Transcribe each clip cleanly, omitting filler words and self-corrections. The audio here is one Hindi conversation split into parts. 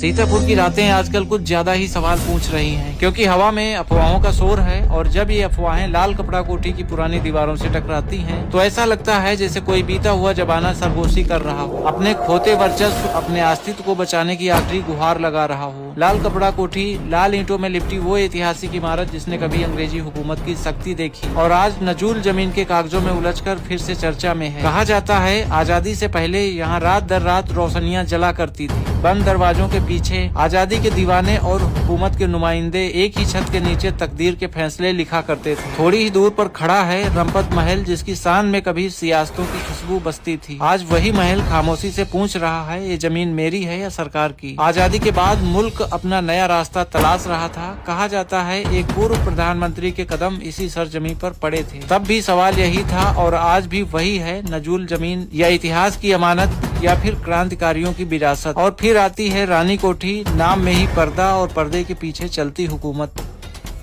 सीतापुर की रातें आजकल कुछ ज्यादा ही सवाल पूछ रही हैं, क्योंकि हवा में अफवाहों का शोर है और जब ये अफवाहें लाल कपड़ा कोठी की पुरानी दीवारों से टकराती हैं, तो ऐसा लगता है जैसे कोई बीता हुआ जमाना सरगोशी कर रहा हो, अपने खोते वर्चस्व, अपने अस्तित्व को बचाने की आखिरी गुहार लगा रहा हो। लाल कपड़ा कोठी लाल ईंटों में लिपटी वो ऐतिहासिक इमारत जिसने कभी अंग्रेजी हुकूमत की सख्ती देखी और आज नजूल जमीन के कागजों में उलझकर फिर से चर्चा में है। कहा जाता है आजादी से पहले यहाँ रात दर रात रोशनियां जला करती थी। बंद दरवाजों के पीछे आजादी के दीवाने और हुकूमत के नुमाइंदे एक ही छत के नीचे तकदीर के फैसले लिखा करते थे। थोड़ी ही दूर पर खड़ा है रंपत महल, जिसकी शान में कभी सियासतों की खुशबू बसती थी। आज वही महल खामोशी से पूछ रहा है, ये जमीन मेरी है या सरकार की। आजादी के बाद मुल्क अपना नया रास्ता तलाश रहा था। कहा जाता है एक पूर्व प्रधानमंत्री के कदम इसी सरजमीन पर पड़े थे। तब भी सवाल यही था और आज भी वही है, नजूल जमीन या इतिहास की अमानत या फिर क्रांतिकारियों की विरासत। और फिर आती है रानी कोठी, नाम में ही पर्दा और पर्दे के पीछे चलती हुकूमत।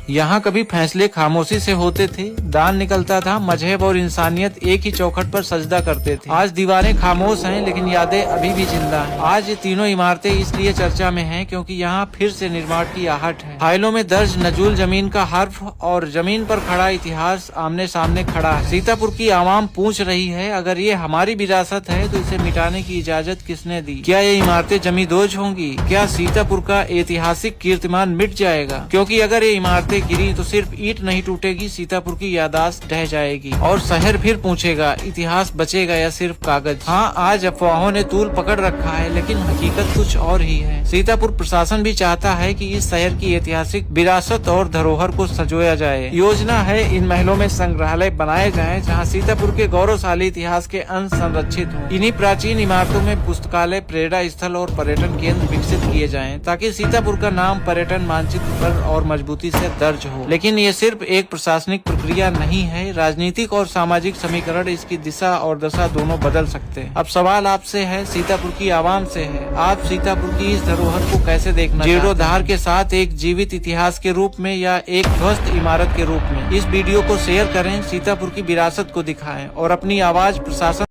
यहाँ कभी फैसले खामोशी से होते थे, दान निकलता था, मजहब और इंसानियत एक ही चौखट पर सजदा करते थे। आज दीवारें खामोश हैं लेकिन यादें अभी भी जिंदा हैं। आज ये तीनों इमारतें इसलिए चर्चा में हैं क्योंकि यहाँ फिर से निर्माण की आहट है। फाइलों में दर्ज नजूल जमीन का हर्फ और जमीन पर खड़ा इतिहास आमने सामने खड़ा है। सीतापुर की आवाम पूछ रही है, अगर ये हमारी विरासत है तो इसे मिटाने की इजाजत किसने दी? क्या ये इमारतें जमींदोज होंगी? क्या सीतापुर का ऐतिहासिक कीर्तिमान मिट जाएगा? क्योंकि अगर ये इमारतें गिरी तो सिर्फ ईंट नहीं टूटेगी, सीतापुर की यादाश्त ढह जाएगी और शहर फिर पूछेगा इतिहास बचेगा या सिर्फ कागज। हाँ, आज अफवाहों ने तूल पकड़ रखा है लेकिन हकीकत कुछ और ही है। सीतापुर प्रशासन भी चाहता है कि इस शहर की ऐतिहासिक विरासत और धरोहर को संजोया जाए। योजना है इन महलों में संग्रहालय बनाए जाएं जहां सीतापुर के गौरवशाली इतिहास के अंश संरक्षित हों। इन्हीं प्राचीन इमारतों में पुस्तकालय, प्रेरणा स्थल और पर्यटन केंद्र विकसित किए जाएं ताकि सीतापुर का नाम पर्यटन मानचित्र पर और मजबूती से दर्ज हो। लेकिन ये सिर्फ एक प्रशासनिक प्रक्रिया नहीं है, राजनीतिक और सामाजिक समीकरण इसकी दिशा और दशा दोनों बदल सकते हैं। अब सवाल आपसे है, सीतापुर की आवाम से है, आप सीतापुर की इस धरोहर को कैसे देखना? जीर्णोद्धार के साथ एक जीवित इतिहास के रूप में या एक ध्वस्त इमारत के रूप में? इस वीडियो को शेयर करें, सीतापुर की विरासत को दिखाएं और अपनी आवाज प्रशासन